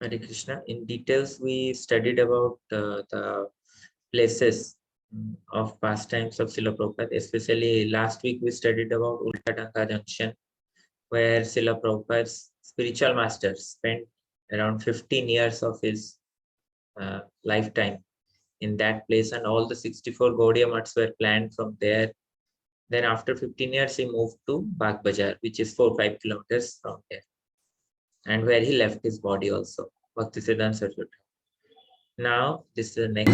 Hare Krishna. In details, we studied about the places of pastimes of Srila Prabhupada. Especially last week, we studied about Ulta Tanka Junction, where Srila Prabhupada's spiritual master spent around 15 years of his lifetime in that place, and all the 64 Gaudiya Maths were planned from there. Then after 15 years, he moved to Bagh Bazaar, which is 4-5 kilometers from there, and where he left his body also. Bhaktisiddhanta Saraswati. Now, this is the next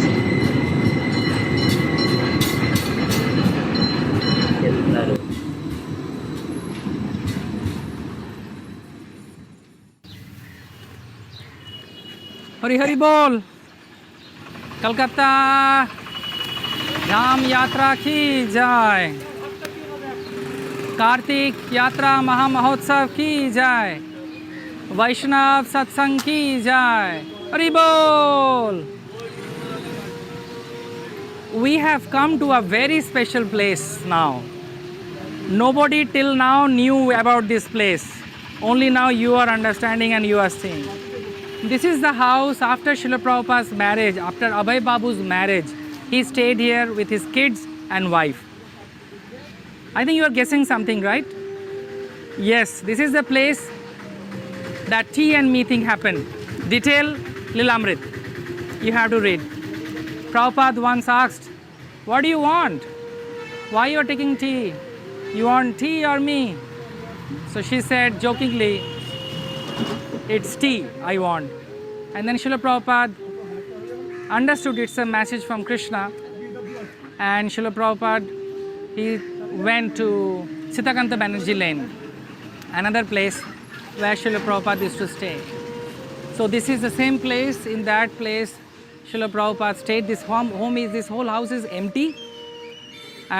Chetla Road. Hari Hari बोल। कलकत्ता धाम यात्रा की जय। कार्तिक यात्रा महामहोत्सव की जय। वैष्णव सत्संग की जय। हरी बोल। We have come to a very special place now. Nobody till now knew about this place. Only now you are understanding and you are seeing. This is the house after Srila Prabhupada's marriage, after Abhay Babu's marriage. He stayed here with his kids and wife. I think you are guessing something, right? Yes, this is the place that tea and me thing happened. Detail Lilamrita. You have to read. Prabhupada once asked, "What do you want? Why you are taking tea? You want tea or me?" So she said jokingly, "It's tea I want." And then Srila Prabhupada understood it's a message from Krishna. And Srila Prabhupada, he went to Sitakanta Banerjee Lane, another place where Srila Prabhupada used to stay. So this is the same place. In that place, Srila Prabhupada stayed. This this whole house is empty.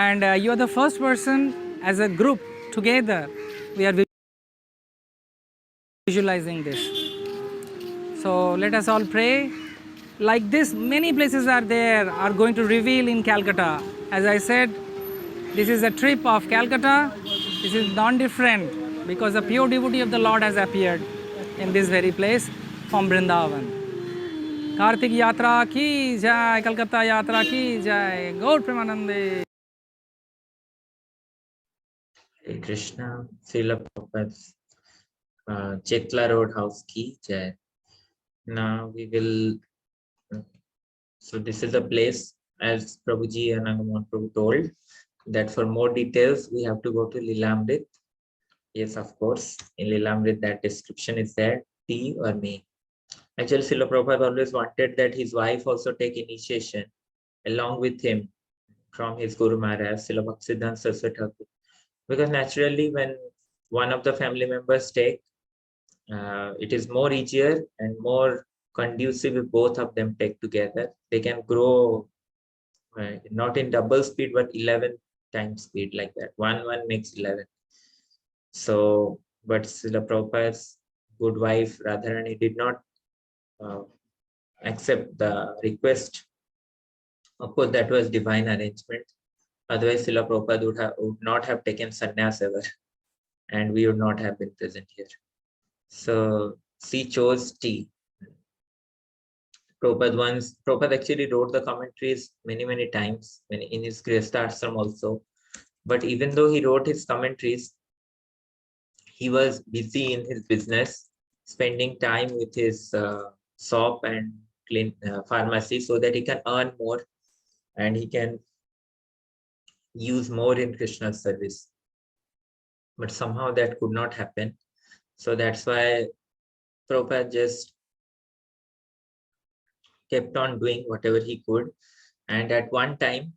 And you are the first person as a group together. We are visualizing this. So let us all pray. Like this, many places are there, are going to reveal in Calcutta. As I said, this is a trip of Calcutta. This is non-different because the pure devotee of the Lord has appeared in this very place from Vrindavan. Kartik Yatra ki jai, Kolkata Yatra ki jai, Gaur Premanande. Hare Krishna. Srila Prabhupada's Chetla Road House ki jai. Now we will. So this is the place, as Prabhuji and Angamon Prabhu told, that for more details we have to go to Lilamrita. Yes, of course, in Lilamrita that description is there, tea or me. Actually, Srila Prabhupada always wanted that his wife also take initiation along with him from his Guru Maharaj, Srila Bhaktisiddhanta Saraswati Thakur. Because naturally, when one of the family members take, it is more easier and more conducive if both of them take together. They can grow not in double speed, but 11 times speed like that. One makes 11. So, but Srila Prabhupada's good wife, Radharani, did not accept the request. Of course, that was divine arrangement. Otherwise, Srila Prabhupada would not have taken sannyas ever, and we would not have been present here. So she chose tea. Prabhupada actually wrote the commentaries many times in his Grihastha Ashram also. But even though he wrote his commentaries, he was busy in his business, spending time with his shop and pharmacy so that he can earn more and he can use more in Krishna's service. But somehow that could not happen. So that's why Prabhupada just kept on doing whatever he could. And at one time,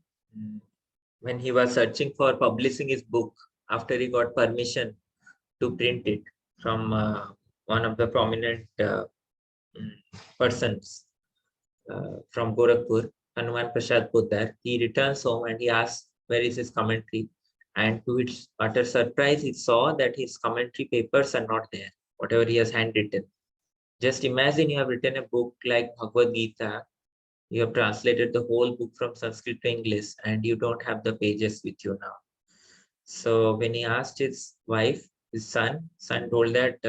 when he was searching for publishing his book, after he got permission to print it from one of the prominent persons from Gorakhpur, Hanuman Prasad Poddar, he returns home and he asks, where is his commentary? And to his utter surprise, he saw that his commentary papers are not there, whatever he has handwritten. Just imagine you have written a book like Bhagavad Gita, you have translated the whole book from Sanskrit to English, and you don't have the pages with you now. So when he asked his wife, his son told that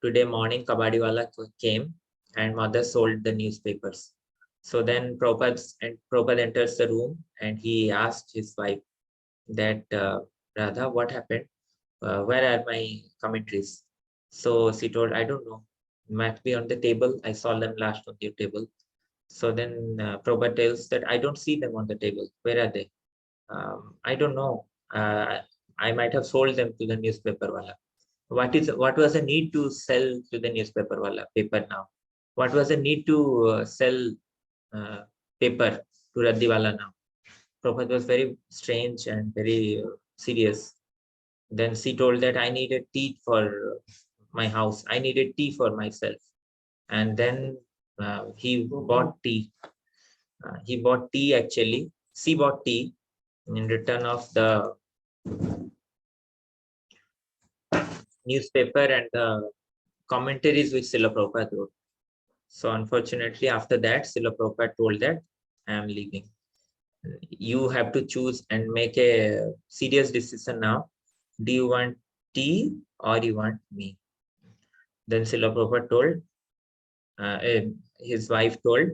today morning Kabadiwala came and mother sold the newspapers. So then Prabhupada enters the room and he asked his wife that, Radha, what happened? Where are my commentaries? So she told, I don't know. Might be on the table. I saw them last on your table. So then Prabhupada tells that I don't see them on the table. Where are they? I don't know. I might have sold them to the newspaper wala. What was the need to sell to the newspaper wala paper now? What was the need to sell uh, paper to Raddiwala now? Prabhupada was very strange and very serious. Then she told that I needed tea for my house. I needed tea for myself. And then he bought tea. He bought tea actually. She bought tea in return of the newspaper and the commentaries which Srila Prabhupada wrote. So unfortunately, after that, Srila Prabhupada told that I am leaving. You have to choose and make a serious decision now. Do you want tea or you want me? Then Srila Prabhupada told, his wife told,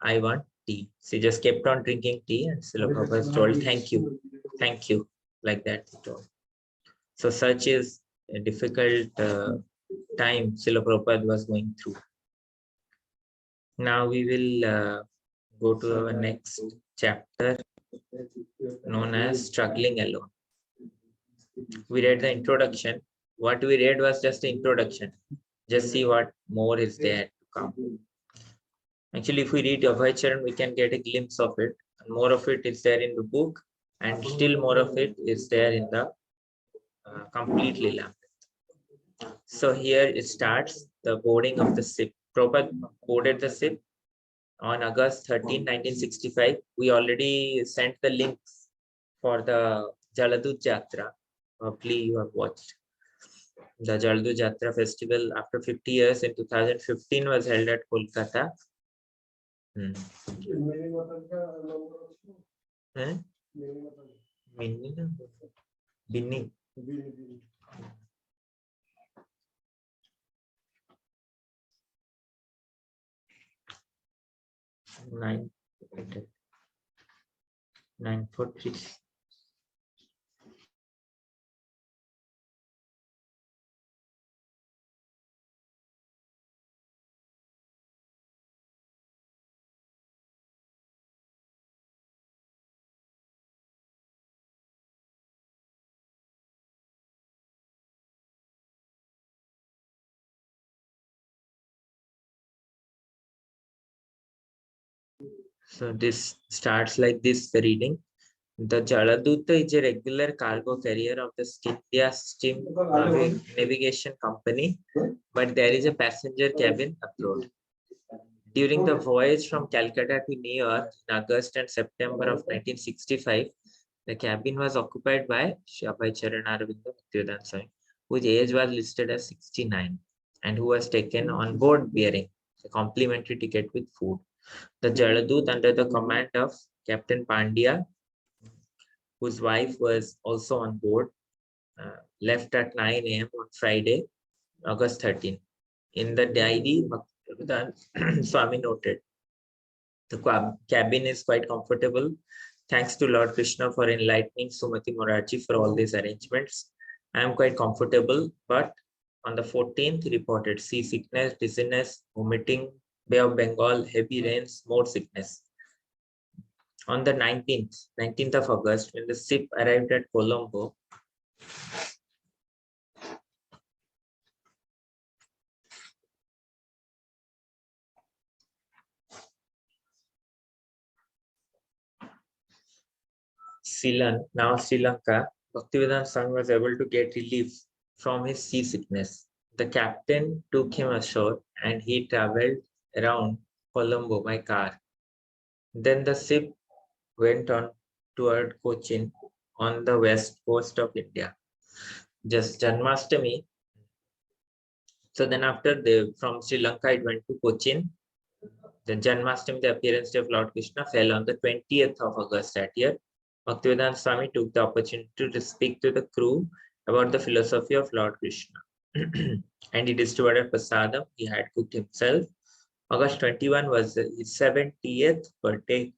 I want tea. She just kept on drinking tea and Srila Prabhupada told, thank you, like that he told. So such is a difficult time Srila Prabhupada was going through. Now we will go to our next chapter known as Struggling Alone. We read the introduction. What we read was just the introduction. Just see what more is there to come. Actually, if we read Abhay we can get a glimpse of it. And more of it is there in the book, and still more of it is there in the complete Lilamrita. So here it starts the boarding of the ship. Prabhupada boarded the ship on August 13, 1965. We already sent the links for the Jaladut Jatra. Hopefully you have watched. The Jaladut Jatra festival after 50 years in 2015 was held at Kolkata. Binni. 943. So this starts like this, the reading. The Jaladuta is a regular cargo carrier of the India Steam Navigation Company, but there is a passenger cabin aboard. During the voyage from Calcutta to New York in August and September of 1965, the cabin was occupied by Abhay Charanaravinda Bhaktivedanta Swami, whose age was listed as 69, and who was taken on board bearing a complimentary ticket with food. The Jaladut, under the command of Captain Pandya, whose wife was also on board, left at 9 a.m. on Friday, August 13. In the diary, Bhaktivedanta Swami noted, the cabin is quite comfortable. Thanks to Lord Krishna for enlightening Sumati Morarji for all these arrangements. I am quite comfortable, but on the 14th, he reported seasickness, dizziness, vomiting, Bay of Bengal, heavy rains, more sickness. On the 19th of August, when the ship arrived at Colombo, now Sri Lanka, Bhaktivedanta Swami was able to get relief from his seasickness. The captain took him ashore and he traveled around Colombo by car. Then the ship went on toward Cochin on the west coast of India. Just Janmashtami. So then after from Sri Lanka, it went to Cochin. The Janmashtami, the appearance day of Lord Krishna, fell on the 20th of August that year. Bhaktivedanta Swami took the opportunity to speak to the crew about the philosophy of Lord Krishna. And he distributed prasadam he had cooked himself August 21 was his 70th birthday,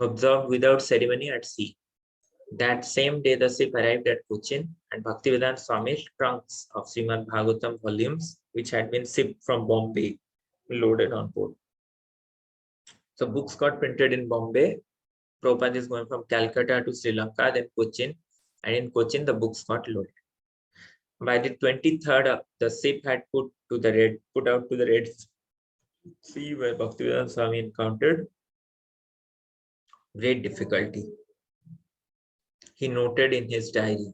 observed without ceremony at sea. That same day, the ship arrived at Cochin, and Bhaktivedanta Swami's trunks of Srimad Bhagavatam volumes, which had been shipped from Bombay, loaded on board. So books got printed in Bombay. Prabhupada is going from Calcutta to Sri Lanka, then Cochin, and in Cochin the books got loaded. By the 23rd, the ship had put out to the Red Sea, where Bhaktivedanta Swami encountered great difficulty. He noted in his diary,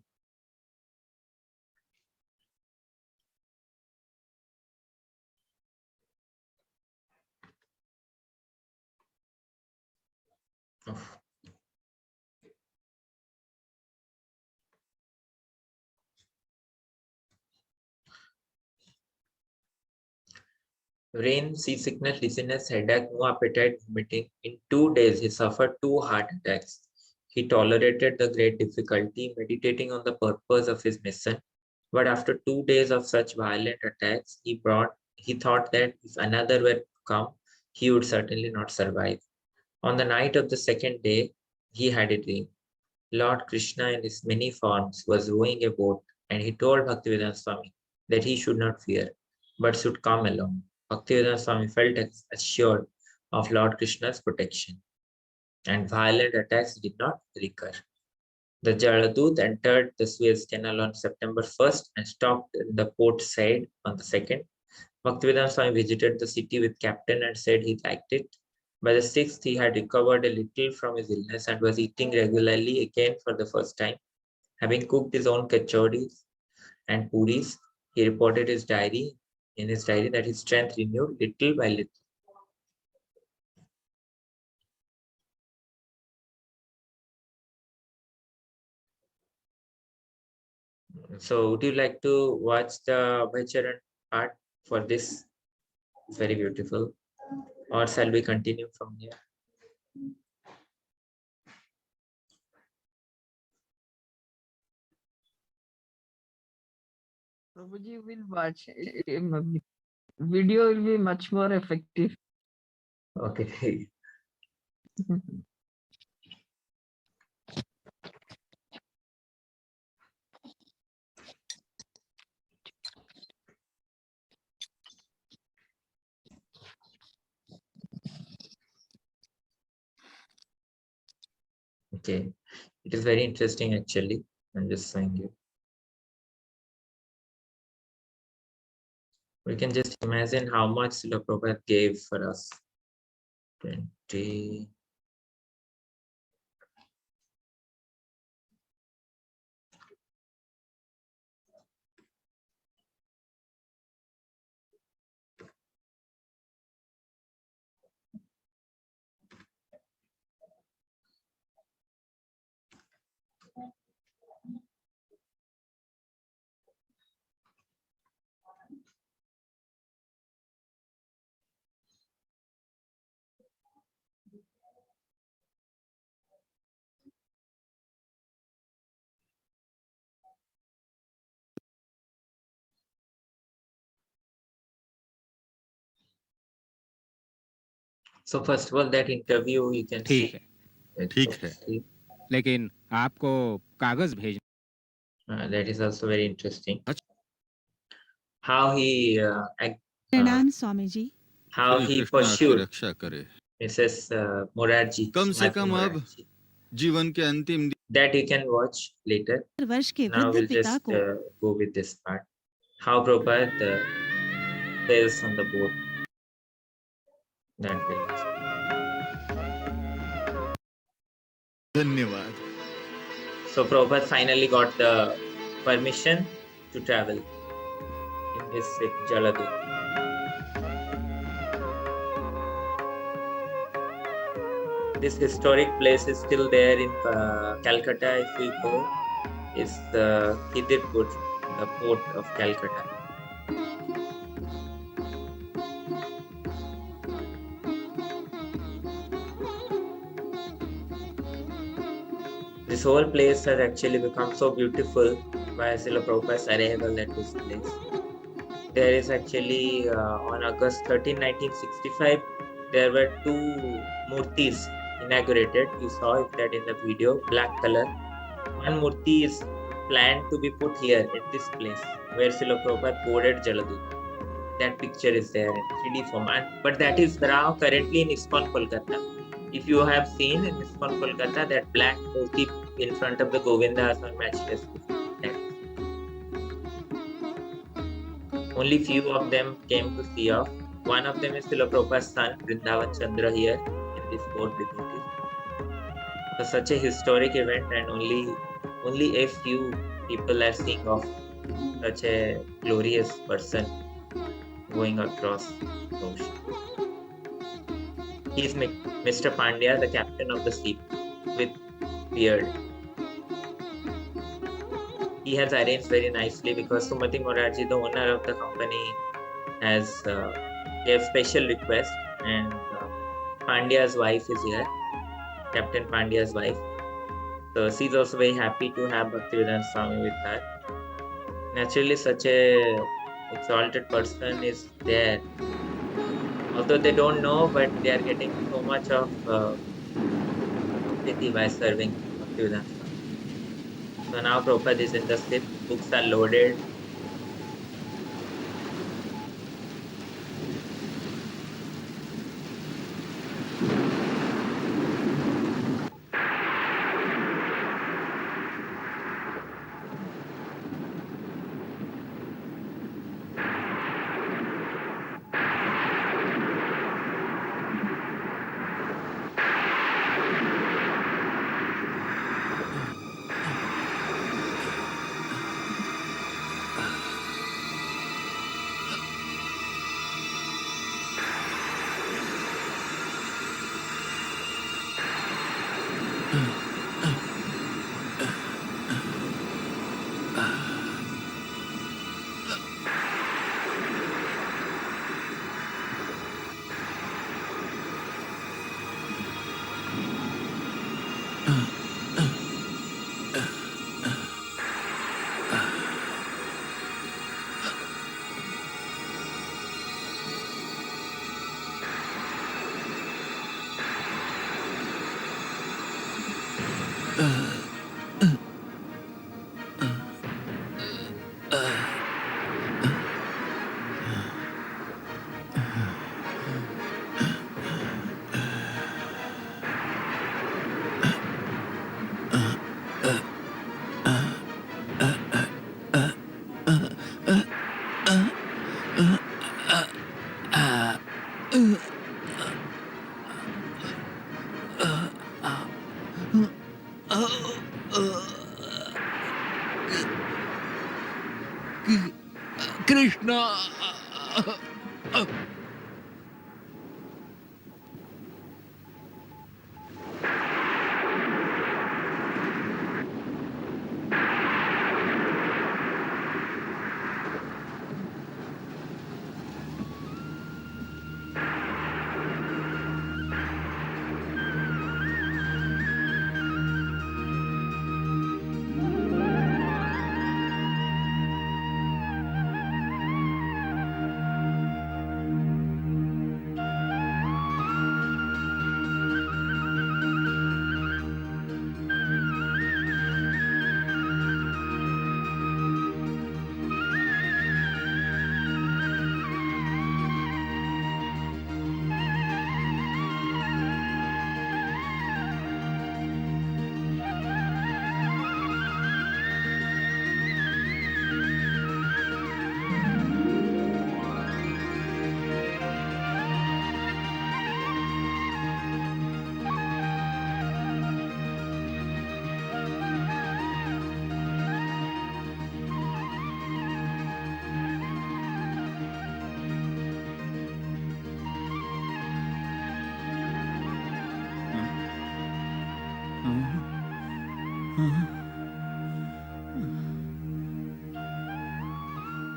rain, seasickness, dizziness, headache, no appetite, vomiting. In 2 days, he suffered 2 heart attacks. He tolerated the great difficulty, meditating on the purpose of his mission. But after 2 days of such violent attacks, he thought that if another were to come, he would certainly not survive. On the night of the second day, he had a dream. Lord Krishna in his many forms was rowing a boat, and he told Bhaktivedanta Swami that he should not fear, but should come along. Bhaktivedanta Swami felt assured of Lord Krishna's protection, and violent attacks did not recur. The Jaladut entered the Suez Canal on September 1st and stopped in the port side on the 2nd. Bhaktivedanta Swami visited the city with captain and said he liked it. By the 6th, he had recovered a little from his illness and was eating regularly again for the first time. Having cooked his own kachoris and puris, he reported in his diary that his strength renewed little by little. So would you like to watch the Bhaicharan part for this? It's very beautiful. Or shall we continue from here? Prabhuji will watch. Video will be much more effective. Okay. Okay. It is very interesting actually. I'm just showing you. We can just imagine how much Srila Prabhupada gave for us. 20. So first of all, that interview you can ठीक see. है ठीक है लेकिन आपको कागज भेज That is also very interesting. How he प्रणाम Swami ji how Shri he Krishna आपकी pursued रक्षा करे Mrs. Morarji. कम से Srimati कम अब Morarji. जीवन के अंतिम That you can watch later. वर्ष के Now वृद्ध we'll पिता just को go with this part. How Prabhupada sails on the boat. That will. धन्यवाद So Prabhupada finally got the permission to travel in his ship Jaladut. This historic place is still there in Calcutta. If we go, is the Khidirpur, the port of Calcutta. This whole place has actually become so beautiful by Srila Prabhupada's arrival at this place. there is actually on August 13, 1965, there were two murtis inaugurated. You saw that in the video, black color. One murti is planned to be put here at this place where Srila Prabhupada boarded Jaladut. That picture is there in 3D format, but that is now currently in ISKCON Kolkata. If you have seen in ISKCON Kolkata, that black murti in front of the Govindas on matchless. Only few of them came to see off. One of them is Srila Prabhupada's son, Vrindavan Chandra, here in this board devotees. So such a historic event, and only a few people are seeing off such a glorious person going across the ocean. He is Mr. Pandya, the captain of the ship, with beard. He has arranged very nicely because Sumati Morarji, the owner of the company, has gave special request, and Pandya's wife is here, Captain Pandya's wife. So she's also very happy to have Bhaktivedanta Swami with her. Naturally, such a exalted person is there. Although they don't know, but they are getting so much of pity by serving Bhaktivedanta Swami. So now Prabhupada is in the ship, books are loaded. Krishna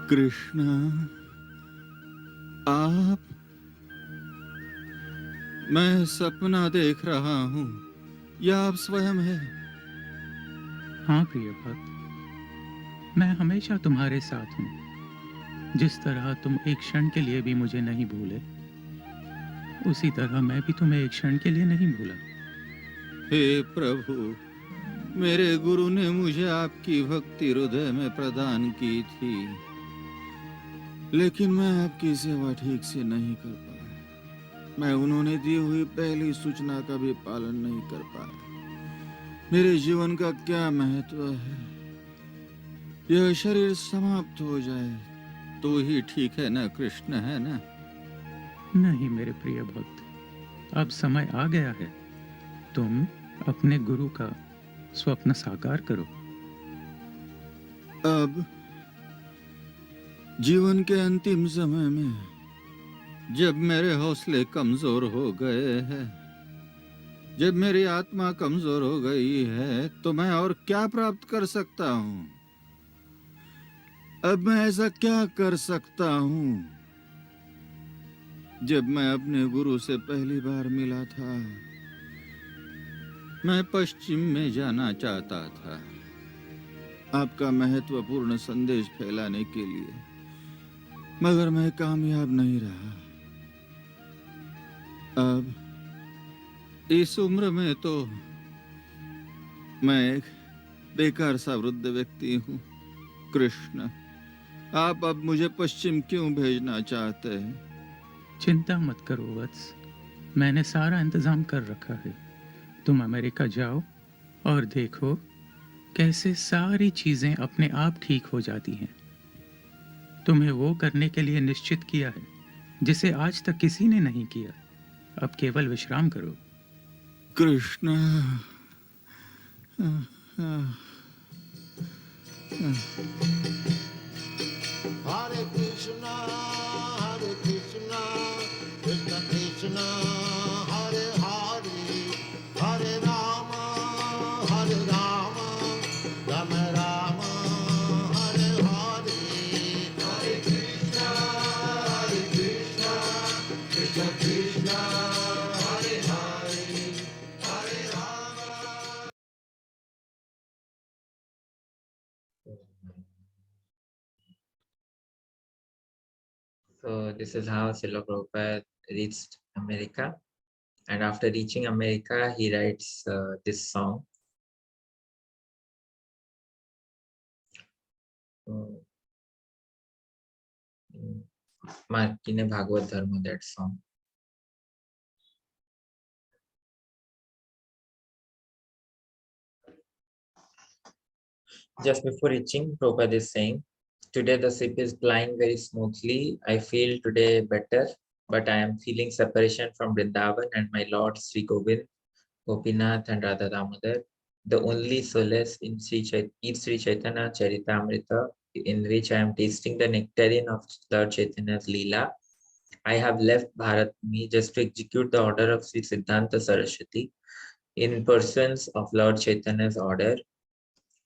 Krishna आप, मैं सपना देख रहा हूँ या आप स्वयं है? हाँ प्रिय भक्त, मैं हमेशा तुम्हारे साथ हूँ। जिस तरह तुम एक क्षण के लिए भी मुझे नहीं भूले, उसी तरह मैं भी तुम्हें एक क्षण के लिए नहीं भूला। हे प्रभु, मेरे गुरु ने मुझे आपकी भक्ति हृदय में प्रदान की थी, लेकिन मैं आपकी सेवा ठीक से नहीं कर पाया। मैं उन्होंने दी हुई पहली सूचना का भी पालन नहीं कर पाया। मेरे जीवन का क्या महत्व है? यह शरीर समाप्त हो जाए तो ही ठीक है ना कृष्ण, है ना? नहीं मेरे प्रिय भक्त, अब समय आ गया है। तुम अपने गुरु का स्वप्न साकार करो। अब जीवन के अंतिम समय में जब मेरे हौसले कमजोर हो गए हैं, जब मेरी आत्मा कमजोर हो गई है, तो मैं और क्या प्राप्त कर सकता हूँ? अब मैं ऐसा क्या कर सकता हूँ? जब मैं अपने गुरु से पहली बार मिला था, मैं पश्चिम में जाना चाहता था आपका महत्वपूर्ण संदेश फैलाने के लिए, मगर मैं कामयाब नहीं रहा। अब इस उम्र में तो मैं एक बेकार सा वृद्ध व्यक्ति हूँ। कृष्ण, आप अब मुझे पश्चिम क्यों भेजना चाहते हैं? चिंता मत करो वत्स, मैंने सारा इंतजाम कर रखा है। तुम अमेरिका जाओ और देखो कैसे सारी चीजें अपने आप ठीक हो जाती हैं। तुम्हें वो करने के लिए निश्चित किया है जिसे आज तक किसी ने नहीं किया। अब केवल विश्राम करो। Krishna, Hare Krishna, Hare Krishna, Krishna Krishna, Hare Hare, Hare Rama, Hare Rama, Rama Rama, Hare Hare, Hare Krishna, Hare Krishna, Krishna Krishna, Hare Hare, Hare Rama. So this is how Srila Prabhupada reached America. And after reaching America, he writes this song. Markine Bhagavad Dharma, that song. Just before reaching, Prabhupada is saying, today the ship is flying very smoothly. I feel today better, but I am feeling separation from Vrindavan and my Lord Sri Govind, Gopinath and Radha Damodar, the only solace in Sri Chaitanya Charitamrita, in which I am tasting the nectarine of Lord Chaitanya's Leela. I have left Bharat Bhumi just to execute the order of Sri Siddhanta Saraswati in pursuance of Lord Chaitanya's order.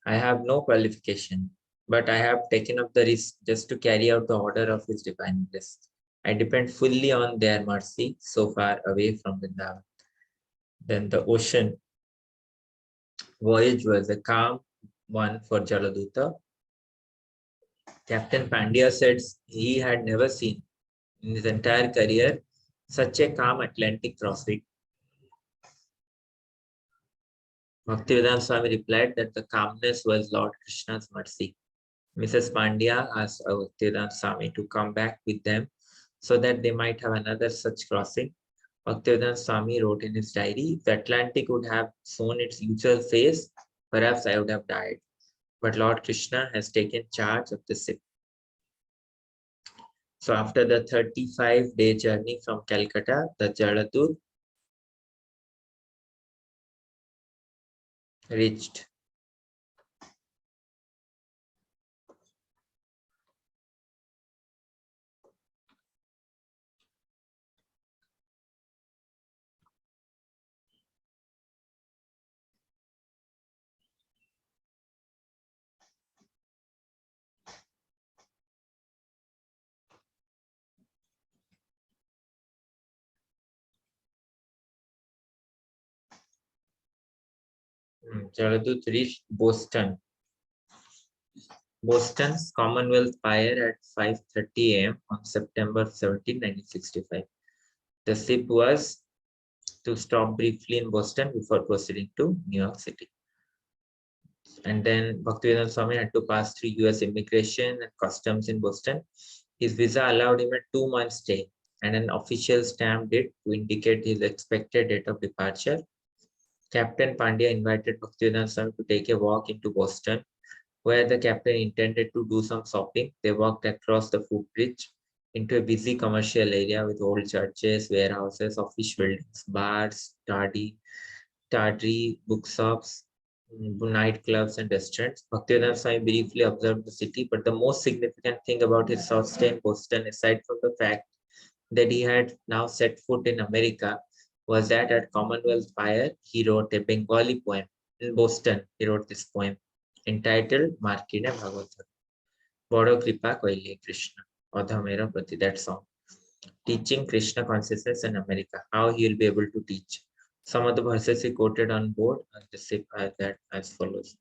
I have no qualification, but I have taken up the risk just to carry out the order of His divine bliss. I depend fully on their mercy so far away from Vrindavan. Then the ocean voyage was a calm one for Jaladuta. Captain Pandya said he had never seen in his entire career such a calm Atlantic crossing. Bhaktivedanta Swami replied that the calmness was Lord Krishna's mercy. Mrs. Pandya asked Bhaktivedanta Swami to come back with them so that they might have another such crossing. Bhaktivedanta Swami wrote in his diary, if the Atlantic would have shown its usual face, perhaps I would have died. But Lord Krishna has taken charge of the ship. So after the 35-day journey from Calcutta, the Jaladut reached Jaladut reached Boston. Boston's Commonwealth fire at 5:30 a.m. on September 17, 1965. The ship was to stop briefly in Boston before proceeding to New York City. And then Bhaktivedanta Swami had to pass through US immigration and customs in Boston. His visa allowed him a 2-month stay and an official stamp date to indicate his expected date of departure. Captain Pandya invited Bhaktivedanta Swami to take a walk into Boston, where the captain intended to do some shopping. They walked across the footbridge into a busy commercial area with old churches, warehouses, office buildings, bars, tawdry bookshops, nightclubs, and restaurants. Bhaktivedanta Swami briefly observed the city, but the most significant thing about his short stay in Boston, aside from the fact that he had now set foot in America, was that at Commonwealth Fire, he wrote a Bengali poem. In Boston, he wrote this poem entitled Markine Bhagavatam. Bodo Kripa Koile Krishna, Adhamera Prati, that song. Teaching Krishna consciousness in America, how he will be able to teach. Some of the verses he quoted on board are just that as follows.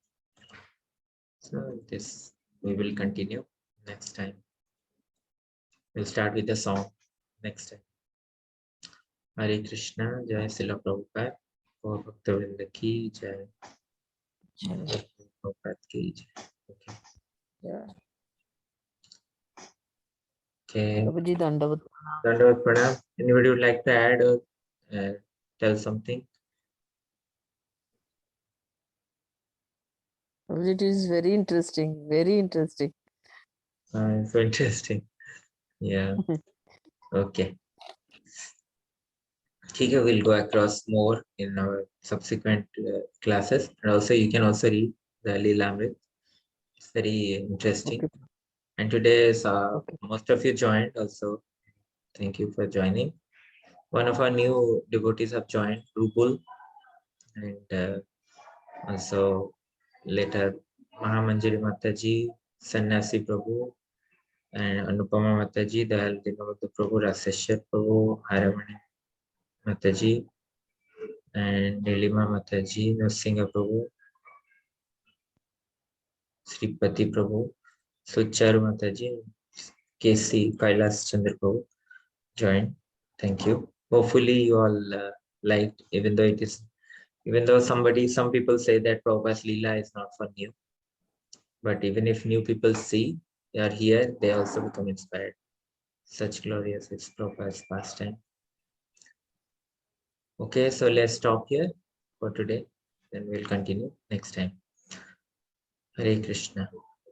So this we will continue next time. We'll start with the song next time. Hare Krishna, Jai Srila Prabhupada, Gaur Bhakta ki Jai. Prabhupada ki Jai. Okay. Yeah. Okay. Prabhuji, Dandavat. Dandavat Pranam. Anybody would like to add or tell something? Prabhuji, it is very interesting. Very interesting. So interesting. Yeah. Okay. Okay, we'll go across more in our subsequent classes, and also you can also read the Lilamrita. It's very interesting. Okay. And today Okay. most of you joined also. Thank you for joining. One of our new devotees have joined, Rubul, and also later Mahamanjari Mataji, Sannyasi Prabhu, and Anupama Mataji, Dayal Dinavata Prabhu, Raseshwar Prabhu, Haramani Mataji, and Nilima Mataji, Nrsimha Prabhu, Sripati Prabhu, Suchar Mataji, KC Kailas Chandra Prabhu joined. Thank you. Hopefully you all liked, even though some people say that Prabhupada's Leela is not for new, but even if new people see, they are here, they also become inspired. Such glorious is Prabhupada's pastime. Okay, so let's stop here for today. Then we'll continue next time. Hare Krishna.